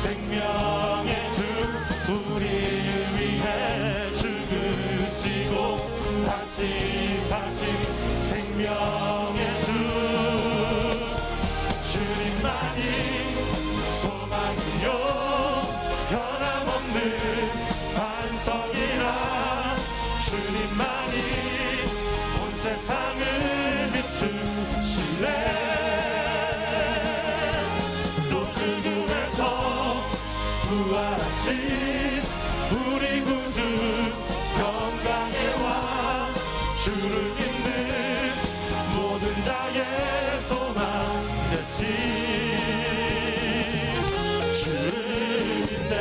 생명의 주 우리를 위해 죽으시고 다시 사신 생명의 주 주님만이 소망이요 변함없는 반석이라 주님만이 온 세상을 비추시네 또 죽음에서 부활하신 우리 구주 영광의 왕 주를 믿는 모든 자의 소망 되신 주를 믿네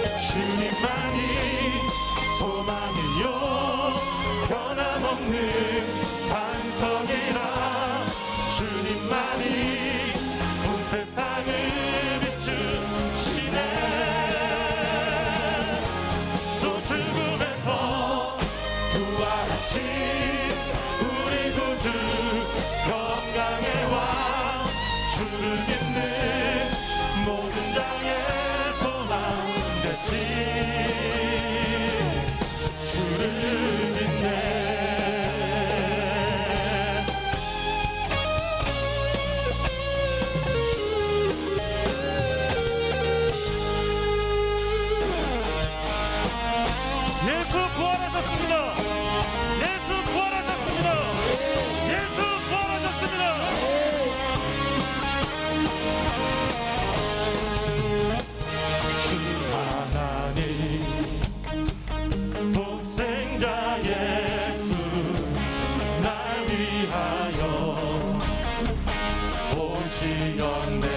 주님만이 소망이요 변함없는 반석이라 주님만이 온 세상을 비추시네 또 죽음에서 부활하신 우리 구주 영광의 왕 주를 믿는 모든 자의 소망 되신 주를 믿네 예수 부활하셨습니다. 예수 부활하셨습니다. 예수 부활하셨습니다. 주 하나님 독생자 예수 날 위하여 오시었네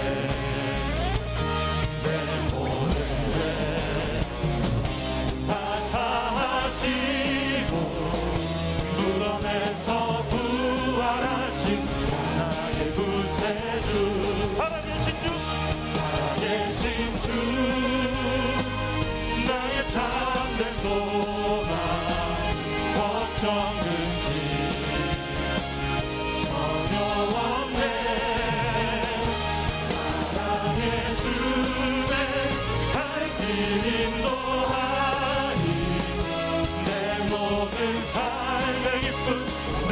내 모든 죄 다 사하시고 물어내서 부활하신 나의 구세주 살아계신 주 살아계신 주 나의 참된 소망 걱정 근심 전혀 없네 사랑의 주의 갈 길 인도하니 내 모든 삶의 기쁨 늘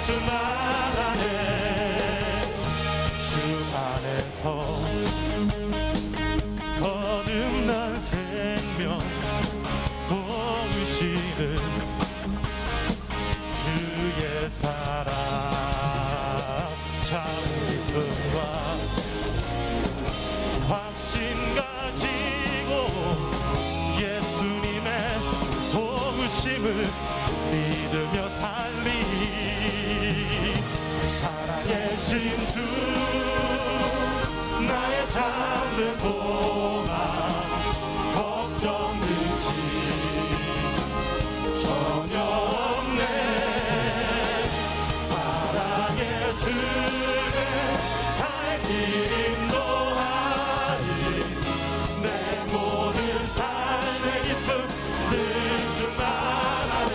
주만 안에 주 안에서 거듭난 생명 도우시는 주의 사랑 참 기쁨과 확신 가지고 예수님의 도우심을 믿으며 살리 살아계신 주 나의 참된 소망 걱정 근심 전혀 없네 사랑의 주의 갈 길 인도하니 내 모든 삶의 기쁨 늘 주만 안에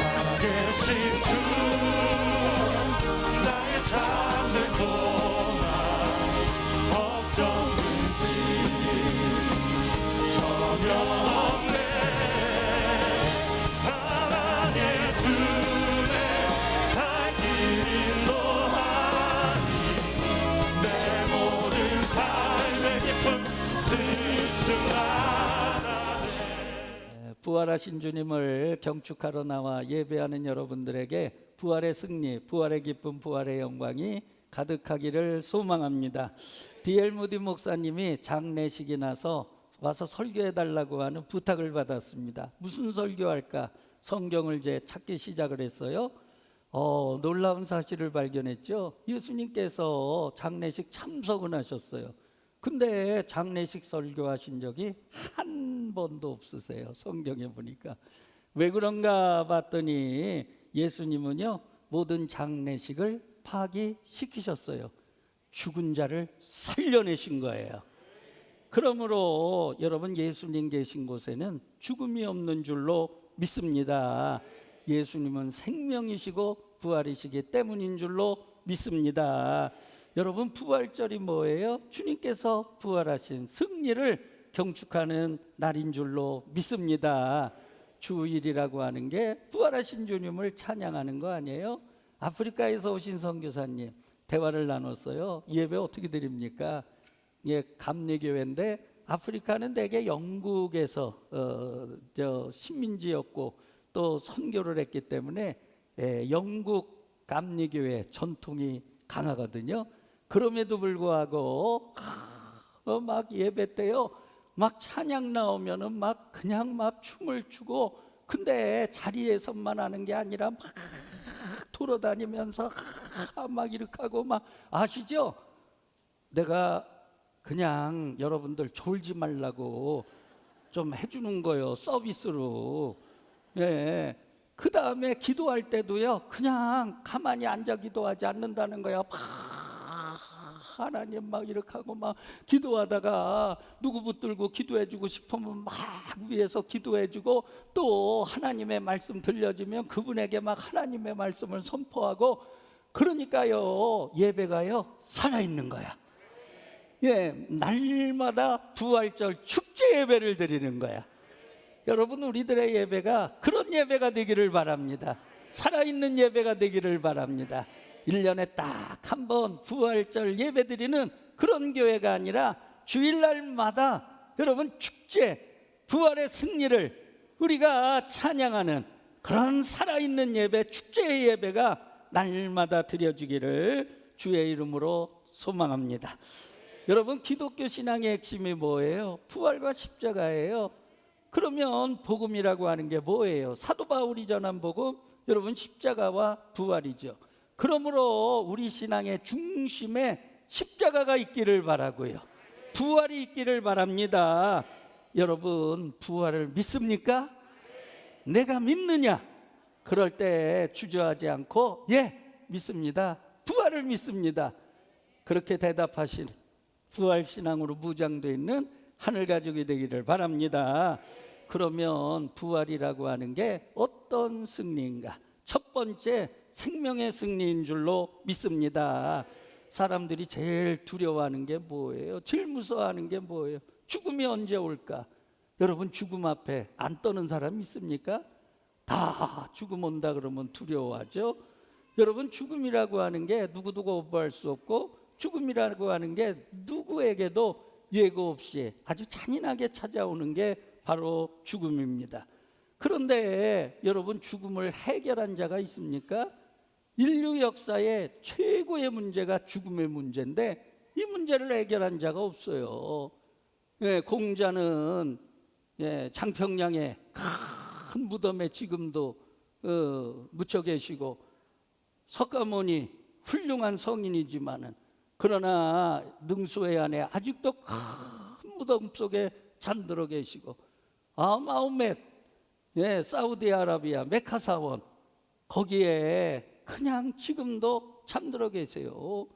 살아계신 주 나의 참된 소망 걱정 근심 전혀 없네 사랑의 주의 갈 길 인도하니 내 모든 삶의 기쁨 늘 주만 안에 부활하신 주님을 경축하러 나와 예배하는 여러분들에게 부활의 승리, 부활의 기쁨, 부활의 영광이 가득하기를 소망합니다. D.L. 무디 목사님이 장례식이 나서 와서 설교해 달라고 하는 부탁을 받았습니다. 무슨 설교할까? 성경을 이제 찾기 시작을 했어요. 놀라운 사실을 발견했죠. 예수님께서 장례식 참석은 하셨어요. 근데 장례식 설교하신 적이 한 번도 없으세요. 성경에 보니까. 왜 그런가 봤더니 예수님은요, 모든 장례식을 파기시키셨어요. 죽은 자를 살려내신 거예요. 그러므로 여러분, 예수님 계신 곳에는 죽음이 없는 줄로 믿습니다. 예수님은 생명이시고 부활이시기 때문인 줄로 믿습니다. 여러분, 부활절이 뭐예요? 주님께서 부활하신 승리를 경축하는 날인 줄로 믿습니다. 주일이라고 하는 게 부활하신 주님을 찬양하는 거 아니에요? 아프리카에서 오신 선교사님 대화를 나눴어요. 예배 어떻게 드립니까? 예, 감리교회인데 아프리카는 대개 영국에서 식민지였고 또 선교를 했기 때문에 영국 감리교회 전통이 강하거든요. 그럼에도 불구하고 막 예배 때요, 막 찬양 나오면은 막 그냥 막 춤을 추고, 근데 자리에서만 하는 게 아니라 막 돌아다니면서 막 이렇게 하고 막, 아시죠? 내가 그냥 여러분들 졸지 말라고 좀 해주는 거예요, 서비스로. 예. 그 다음에 기도할 때도요, 그냥 가만히 앉아 기도하지 않는다는 거야. 하나님 막 이렇게 하고 막 기도하다가 누구 붙들고 기도해주고 싶으면 막 위에서 기도해주고, 또 하나님의 말씀 들려주면 그분에게 막 하나님의 말씀을 선포하고, 그러니까요, 예배가요 살아있는 거야. 예, 날마다 부활절 축제 예배를 드리는 거야. 여러분, 우리들의 예배가 그런 예배가 되기를 바랍니다. 살아있는 예배가 되기를 바랍니다. 1년에 딱 한 번 부활절 예배 드리는 그런 교회가 아니라 주일날마다 여러분 축제, 부활의 승리를 우리가 찬양하는 그런 살아있는 예배, 축제의 예배가 날마다 드려지기를 주의 이름으로 소망합니다. 여러분, 기독교 신앙의 핵심이 뭐예요? 부활과 십자가예요. 그러면 복음이라고 하는 게 뭐예요? 사도 바울이 전한 복음, 여러분 십자가와 부활이죠. 그러므로 우리 신앙의 중심에 십자가가 있기를 바라고요, 부활이 있기를 바랍니다. 여러분, 부활을 믿습니까? 내가 믿느냐? 그럴 때 주저하지 않고 예, 믿습니다. 부활을 믿습니다. 그렇게 대답하신 부활신앙으로 무장되어 있는 하늘 가족이 되기를 바랍니다. 그러면 부활이라고 하는 게 어떤 승리인가? 첫 번째, 생명의 승리인 줄로 믿습니다. 사람들이 제일 두려워하는 게 뭐예요? 제일 무서워하는 게 뭐예요? 죽음이 언제 올까? 여러분, 죽음 앞에 안 떠는 사람 있습니까? 다 죽음 온다 그러면 두려워하죠. 여러분, 죽음이라고 하는 게 누구도 거부할 수 없고, 죽음이라고 하는 게 누구에게도 예고 없이 아주 잔인하게 찾아오는 게 바로 죽음입니다. 그런데 여러분, 죽음을 해결한 자가 있습니까? 인류 역사의 최고의 문제가 죽음의 문제인데 이 문제를 해결한 자가 없어요. 예, 공자는 장평량의 큰 무덤에 지금도 묻혀 계시고, 석가모니 훌륭한 성인이지만은 그러나 능수해안에 아직도 큰 무덤 속에 잠들어 계시고, 마호멧, 사우디아라비아 메카 사원, 거기에 그냥 지금도 잠들어 계세요.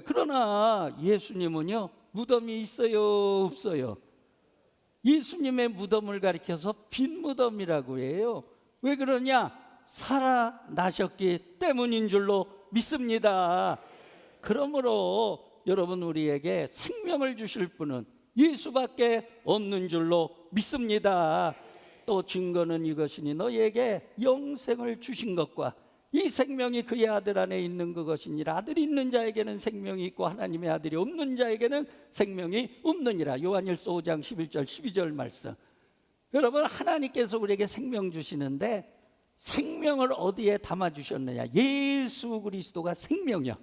그러나 예수님은요, 무덤이 있어요, 없어요? 예수님의 무덤을 가리켜서 빈 무덤이라고 해요. 왜 그러냐? 살아나셨기 때문인 줄로 믿습니다. 그러므로 여러분, 우리에게 생명을 주실 분은 예수밖에 없는 줄로 믿습니다. 또 증거는 이것이니 너희에게 영생을 주신 것과 이 생명이 그의 아들 안에 있는 그것이니라. 아들이 있는 자에게는 생명이 있고 하나님의 아들이 없는 자에게는 생명이 없느니라. 요한일서 5장 11절 12절 말씀. 여러분, 하나님께서 우리에게 생명 주시는데 생명을 어디에 담아주셨느냐? 예수 그리스도가 생명이야.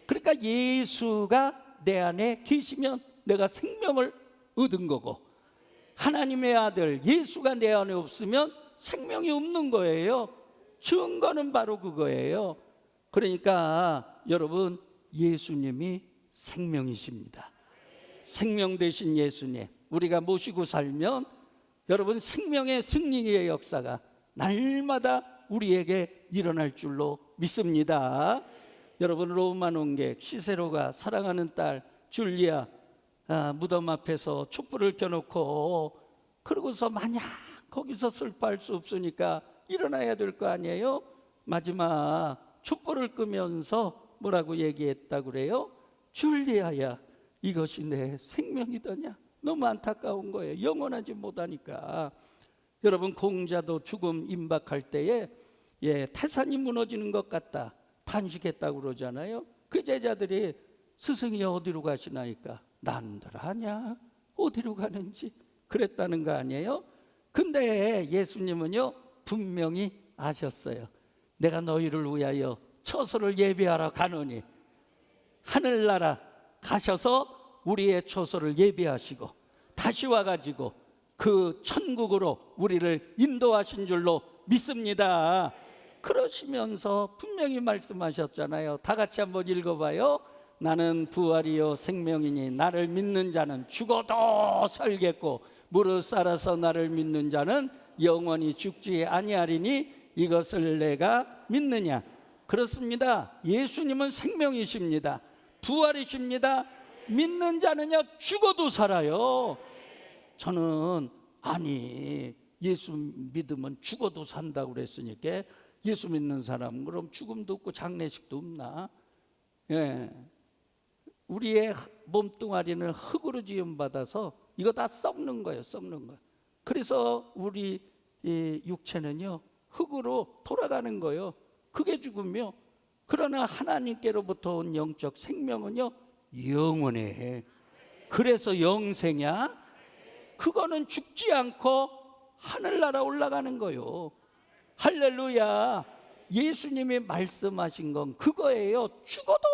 그러니까 예수가 내 안에 계시면 내가 생명을 얻은 거고, 하나님의 아들 예수가 내 안에 없으면 생명이 없는 거예요. 증거는 바로 그거예요. 그러니까 여러분, 예수님이 생명이십니다. 생명 되신 예수님 우리가 모시고 살면 여러분, 생명의 승리의 역사가 날마다 우리에게 일어날 줄로 믿습니다. 여러분, 로마 농객 시세로가 사랑하는 딸 줄리아 무덤 앞에서 촛불을 켜놓고, 그러고서 마냥 거기서 슬퍼할 수 없으니까 일어나야 될 거 아니에요. 마지막 촛불을 끄면서 뭐라고 얘기했다고 그래요? 줄리아야, 이것이 내 생명이더냐. 너무 안타까운 거예요. 영원하지 못하니까. 여러분, 공자도 죽음 임박할 때에 태산이 무너지는 것 같다 탄식했다고 그러잖아요. 그 제자들이 스승이 어디로 가시나이까? 난들 아냐 어디로 가는지 그랬다는 거 아니에요? 근데 예수님은요 분명히 아셨어요. 내가 너희를 위하여 처소를 예비하러 가노니, 하늘나라 가셔서 우리의 처소를 예비하시고 다시 와가지고 그 천국으로 우리를 인도하신 줄로 믿습니다. 그러시면서 분명히 말씀하셨잖아요. 다 같이 한번 읽어봐요. 나는 부활이요 생명이니 나를 믿는 자는 죽어도 살겠고 무릇 살아서 나를 믿는 자는 영원히 죽지 아니하리니 이것을 내가 믿느냐. 그렇습니다. 예수님은 생명이십니다. 부활이십니다. 믿는 자는요 죽어도 살아요. 저는 아니 예수 믿으면 죽어도 산다고 그랬으니까 예수 믿는 사람은 그럼 죽음도 없고 장례식도 없나? 우리의 몸뚱아리는 흙으로 지음받아서 이거 다 썩는 거예요. 썩는 거. 그래서 우리 이 육체는요 흙으로 돌아가는 거예요. 그게 죽음이요. 그러나 하나님께로부터 온 영적 생명은요 영원해. 그래서 영생이야. 그거는 죽지 않고 하늘나라 올라가는 거요. 할렐루야. 예수님이 말씀하신 건 그거예요. 죽어도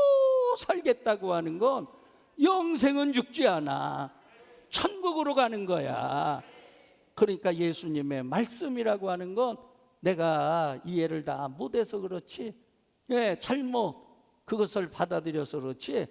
살겠다고 하는 건 영생은 죽지 않아. 천국으로 가는 거야. 그러니까 예수님의 말씀이라고 하는 건 내가 이해를 다 못해서 그렇지, 잘못 그것을 받아들여서 그렇지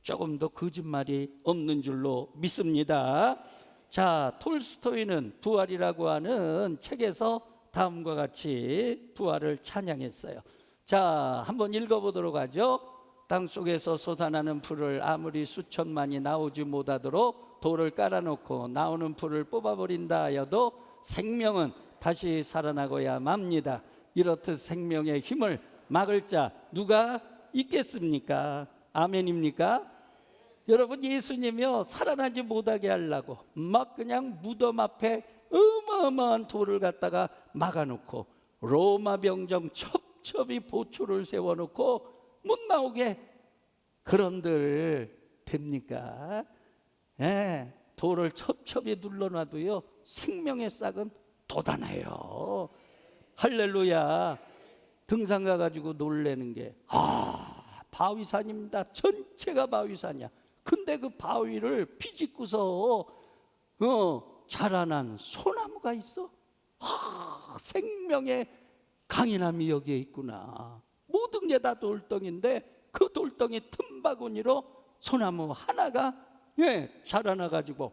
조금 더 거짓말이 없는 줄로 믿습니다. 자, 톨스토이는 부활이라고 하는 책에서 다음과 같이 부활을 찬양했어요. 자, 한번 읽어보도록 하죠. 땅속에서 솟아나는 풀을 아무리 수천만이 나오지 못하도록 돌을 깔아놓고 나오는 풀을 뽑아버린다 하여도 생명은 다시 살아나고야 맙니다. 이렇듯 생명의 힘을 막을 자 누가 있겠습니까? 아멘입니까? 여러분, 예수님이요 살아나지 못하게 하려고 막 그냥 무덤 앞에 어마어마한 돌을 갖다가 막아놓고 로마 병정 첩첩이 보초를 세워놓고 못 나오게 그런들 됩니까? 돌을 첩첩이 눌러놔도요 생명의 싹은 돋아나요. 할렐루야. 등산 가가지고 놀래는 게 바위산입니다. 전체가 바위산이야. 근데 그 바위를 비집고서 자라난 소나무가 있어. 생명의 강인함이 여기에 있구나. 모든 게 다 돌덩인데 그 돌덩이 틈바구니로 소나무 하나가 자라나가지고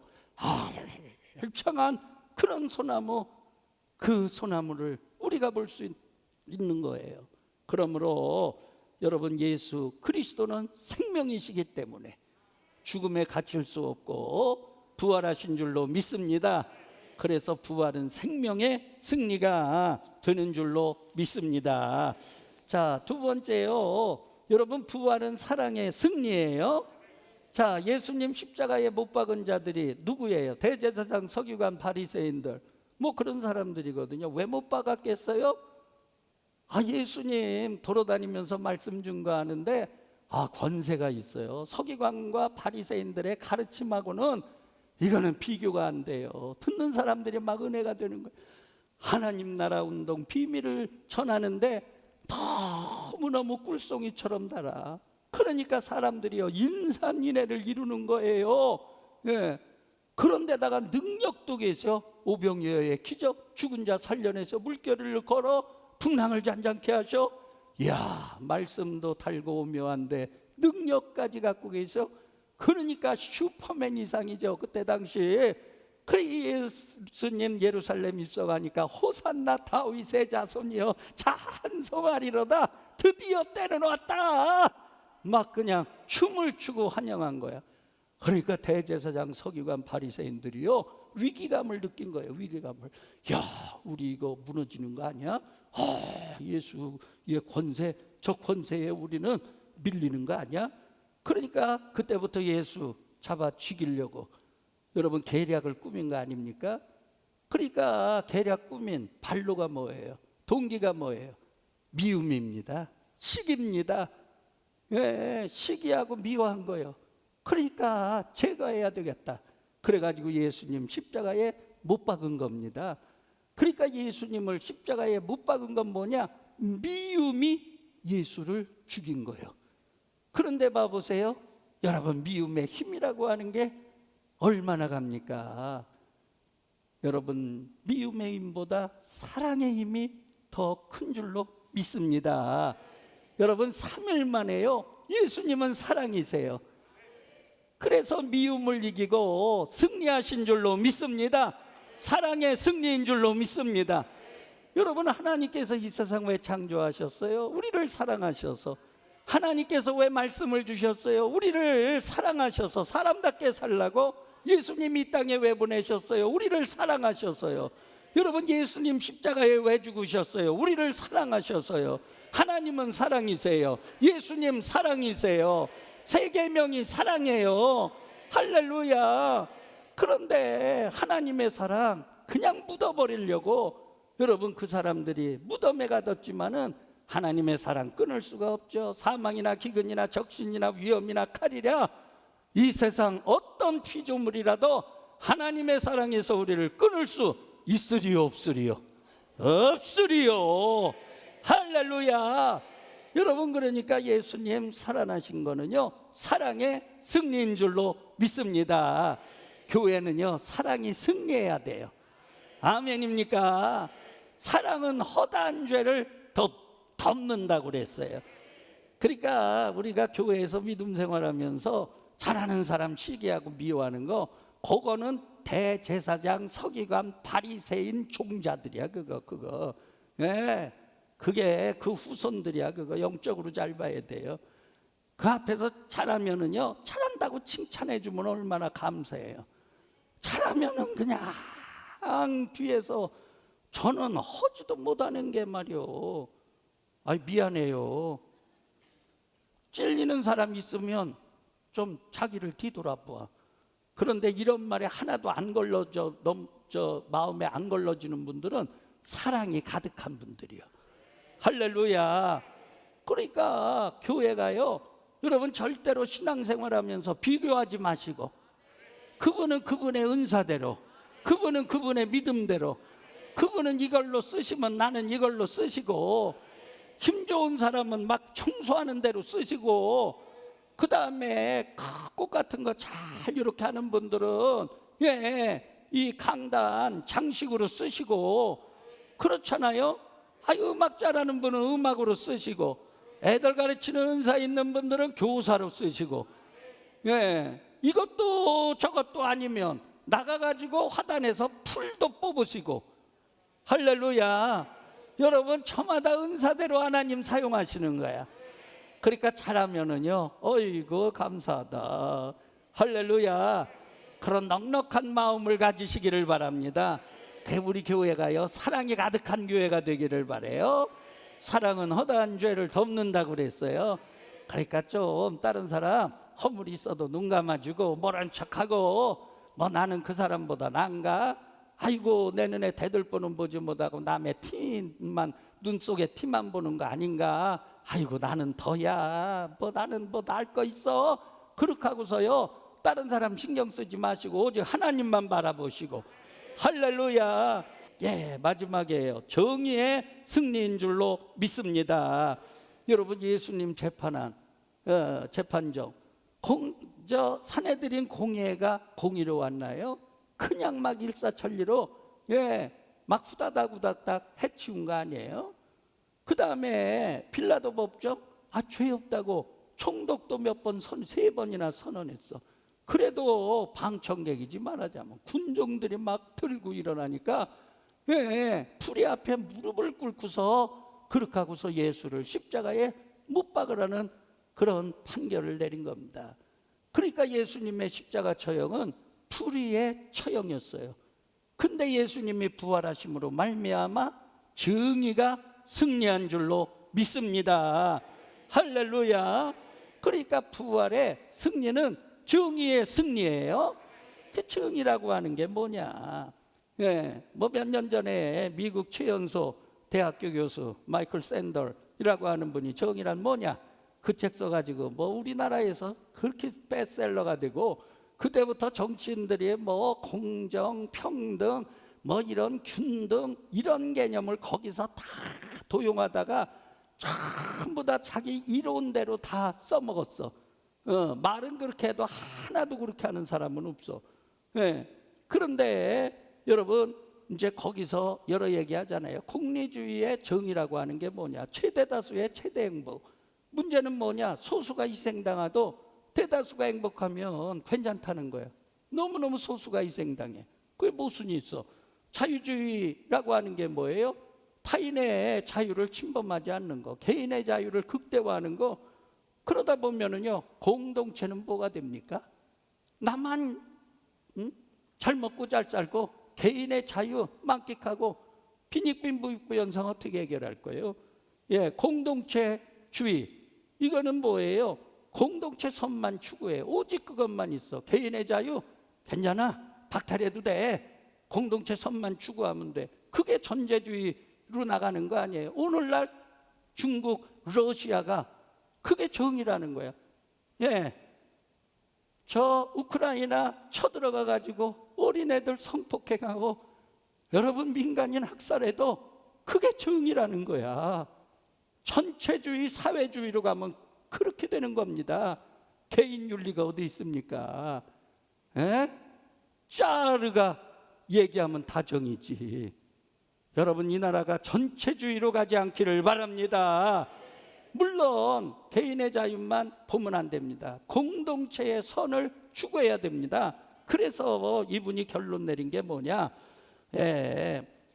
일창한 그런 소나무, 그 소나무를 우리가 볼 수 있는 거예요. 그러므로 여러분, 예수 그리스도는 생명이시기 때문에 죽음에 갇힐 수 없고 부활하신 줄로 믿습니다. 그래서 부활은 생명의 승리가 되는 줄로 믿습니다. 자, 두 번째요. 여러분, 부활은 사랑의 승리예요. 자, 예수님 십자가에 못 박은 자들이 누구예요? 대제사장, 서기관, 바리새인들, 뭐 그런 사람들이거든요. 왜 못 박았겠어요? 예수님 돌아다니면서 말씀 증거하는데 권세가 있어요. 서기관과 바리새인들의 가르침하고는 이거는 비교가 안 돼요. 듣는 사람들이 막 은혜가 되는 거예요. 하나님 나라 운동 비밀을 전하는데 너무너무 꿀송이처럼 달아. 그러니까 사람들이요 인산인해를 이루는 거예요. 그런데다가 능력도 계셔. 오병이어의 기적, 죽은 자 살려내서 물결을 걸어 풍랑을 잔잔케 하셔. 이야, 말씀도 달고 오묘한데 능력까지 갖고 계셔. 그러니까 슈퍼맨 이상이죠. 그때 당시 그 예수님 예루살렘 입성하니까 호산나 다윗의 자손이여 찬송하리로다. 드디어 때는 왔다. 막 그냥 춤을 추고 환영한 거야. 그러니까 대제사장 서기관 바리새인들이요 위기감을 느낀 거예요. 위기감을. 야, 우리 이거 무너지는 거 아니야? 예수의 권세, 저 권세에 우리는 밀리는 거 아니야? 그러니까 그때부터 예수 잡아 죽이려고 여러분 계략을 꾸민 거 아닙니까? 그러니까 계략 꾸민 발로가 뭐예요? 동기가 뭐예요? 미움입니다. 시기입니다. 예, 시기하고 미워한 거예요. 그러니까 제거해야 되겠다. 그래가지고 예수님 십자가에 못 박은 겁니다. 그러니까 예수님을 십자가에 못 박은 건 뭐냐? 미움이 예수를 죽인 거예요. 그런데 봐보세요. 여러분, 미움의 힘이라고 하는 게 얼마나 갑니까? 여러분, 미움의 힘보다 사랑의 힘이 더 큰 줄로 믿습니다. 여러분, 3일 만에요 예수님은 사랑이세요. 그래서 미움을 이기고 승리하신 줄로 믿습니다. 사랑의 승리인 줄로 믿습니다. 여러분, 하나님께서 이 세상 왜 창조하셨어요? 우리를 사랑하셔서. 하나님께서 왜 말씀을 주셨어요? 우리를 사랑하셔서 사람답게 살라고. 예수님이 이 땅에 왜 보내셨어요? 우리를 사랑하셔서요. 여러분, 예수님 십자가에 왜 죽으셨어요? 우리를 사랑하셔서요. 하나님은 사랑이세요. 예수님 사랑이세요. 세 계명이 사랑이에요. 할렐루야. 그런데 하나님의 사랑 그냥 묻어버리려고 여러분, 그 사람들이 무덤에 가뒀지만은 하나님의 사랑 끊을 수가 없죠. 사망이나 기근이나 적신이나 위험이나 칼이랴 이 세상 어떤 피조물이라도 하나님의 사랑에서 우리를 끊을 수 있으리요 없으리요? 없으리요. 할렐루야. 여러분, 그러니까 예수님 살아나신 거는요 사랑의 승리인 줄로 믿습니다. 교회는요 사랑이 승리해야 돼요. 아멘입니까? 사랑은 허다한 죄를 덮는다고 그랬어요. 그러니까 우리가 교회에서 믿음 생활하면서 잘하는 사람 시기하고 미워하는 거, 그거는 대제사장 서기관 바리새인 종자들이야. 그거 예, 그게 그 후손들이야. 그거 영적으로 잘 봐야 돼요. 그 앞에서 잘하면은요 잘한다고 칭찬해 주면 얼마나 감사해요. 잘하면은 그냥 뒤에서 저는 허지도 못하는 게 말이요, 미안해요. 찔리는 사람 있으면 좀 자기를 뒤돌아봐. 그런데 이런 말에 하나도 안 걸러져, 마음에 안 걸러지는 분들은 사랑이 가득한 분들이요. 할렐루야. 그러니까 교회가요 여러분 절대로 신앙생활하면서 비교하지 마시고, 그분은 그분의 은사대로, 그분은 그분의 믿음대로, 그분은 이걸로 쓰시면 나는 이걸로 쓰시고, 힘 좋은 사람은 막 청소하는 대로 쓰시고, 그 다음에 꽃 같은 거 잘 이렇게 하는 분들은 이 강단 장식으로 쓰시고, 그렇잖아요. 음악 잘하는 분은 음악으로 쓰시고, 애들 가르치는 은사 있는 분들은 교사로 쓰시고, 이것도 저것도 아니면 나가가지고 화단에서 풀도 뽑으시고. 할렐루야. 여러분, 저마다 은사대로 하나님 사용하시는 거야. 그러니까 잘하면은요 어이구 감사하다. 할렐루야. 그런 넉넉한 마음을 가지시기를 바랍니다. 우리 교회가요 사랑이 가득한 교회가 되기를 바라요. 사랑은 허다한 죄를 덮는다고 그랬어요. 그러니까 좀 다른 사람 허물이 있어도 눈 감아주고 모른 척하고, 나는 그 사람보다 나은가? 아이고 내 눈에 대들보는 보지 못하고 남의 티만, 눈 속에 티만 보는 거 아닌가? 아이고 나는 더야, 나는 나을 거 있어? 그렇게 하고서요 다른 사람 신경 쓰지 마시고 오직 하나님만 바라보시고. 할렐루야. 마지막이에요. 정의의 승리인 줄로 믿습니다. 여러분, 예수님 재판한 재판정, 사내들인 공예가 공의로 왔나요? 그냥 막 일사천리로 막 후다닥 해치운 거 아니에요? 그 다음에 빌라도 법정 죄 없다고 총독도 몇 번 3번이나 선언했어. 그래도 방청객이지 말하자면 군종들이 막 들고 일어나니까 풀이 앞에 무릎을 꿇고서 그렇게 하고서 예수를 십자가에 못 박으라는 그런 판결을 내린 겁니다. 그러니까 예수님의 십자가 처형은 풀이의 처형이었어요. 근데 예수님이 부활하심으로 말미암아 정의가 승리한 줄로 믿습니다. 할렐루야. 그러니까 부활의 승리는 정의의 승리예요. 그 정의라고 하는 게 뭐냐? 뭐 몇 년 전에 미국 최연소 대학교 교수 마이클 샌더이라고 하는 분이 정의란 뭐냐? 그 책 써가지고 뭐 우리나라에서 그렇게 베스트셀러가 되고 그때부터 정치인들이 뭐 공정, 평등, 뭐 이런 균등 이런 개념을 거기서 다 도용하다가 전부 다 자기 이론대로 다 써먹었어. 말은 그렇게 해도 하나도 그렇게 하는 사람은 없어. 그런데 여러분 이제 거기서 여러 얘기하잖아요. 공리주의의 정의라고 하는 게 뭐냐? 최대다수의 최대 행복. 문제는 뭐냐? 소수가 희생당해도 대다수가 행복하면 괜찮다는 거예요. 너무너무 소수가 희생당해. 그게 모순이 있어. 자유주의라고 하는 게 뭐예요? 타인의 자유를 침범하지 않는 거, 개인의 자유를 극대화하는 거. 그러다 보면은요, 공동체는 뭐가 됩니까? 나만 잘 먹고 잘 살고 개인의 자유 만끽하고 빈익빈 부익부연상 어떻게 해결할 거예요? 공동체주의 이거는 뭐예요? 공동체 선만 추구해. 오직 그것만 있어. 개인의 자유 괜찮아, 박탈해도 돼. 공동체 선만 추구하면 돼. 그게 전제주의로 나가는 거 아니에요? 오늘날 중국, 러시아가 그게 정의라는 거야. 저 우크라이나 쳐들어가 가지고 어린애들 성폭행하고 여러분 민간인 학살해도 그게 정의라는 거야. 전체주의, 사회주의로 가면 그렇게 되는 겁니다. 개인 윤리가 어디 있습니까? 짜르가 얘기하면 다 정의지. 여러분 이 나라가 전체주의로 가지 않기를 바랍니다. 물론 개인의 자유만 보면 안 됩니다. 공동체의 선을 추구해야 됩니다. 그래서 이분이 결론 내린 게 뭐냐?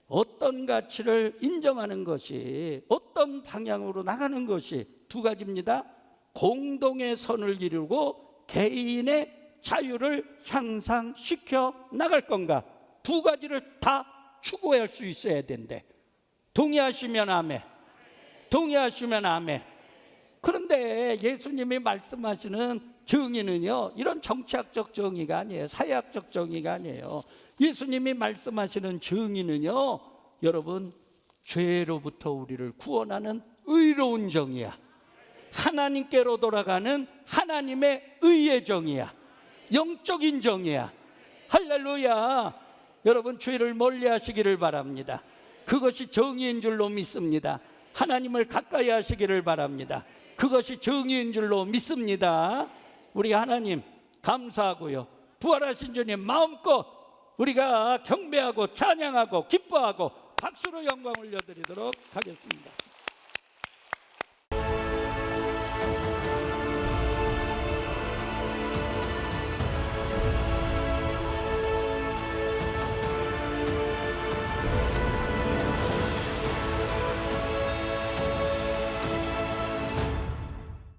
어떤 가치를 인정하는 것이, 어떤 방향으로 나가는 것이 두 가지입니다. 공동의 선을 이루고 개인의 자유를 향상시켜 나갈 건가? 두 가지를 다 추구할 수 있어야 된대. 동의하시면 아멘. 동의하시면 아멘. 그런데 예수님이 말씀하시는 정의는요, 이런 정치학적 정의가 아니에요. 사회학적 정의가 아니에요. 예수님이 말씀하시는 정의는요, 여러분 죄로부터 우리를 구원하는 의로운 정의야. 하나님께로 돌아가는 하나님의 의의 정의야. 영적인 정의야. 할렐루야. 여러분 죄를 멀리 하시기를 바랍니다. 그것이 정의인 줄로 믿습니다. 하나님을 가까이 하시기를 바랍니다. 그것이 정의인 줄로 믿습니다. 우리 하나님 감사하고요, 부활하신 주님 마음껏 우리가 경배하고 찬양하고 기뻐하고 박수로 영광 올려드리도록 하겠습니다.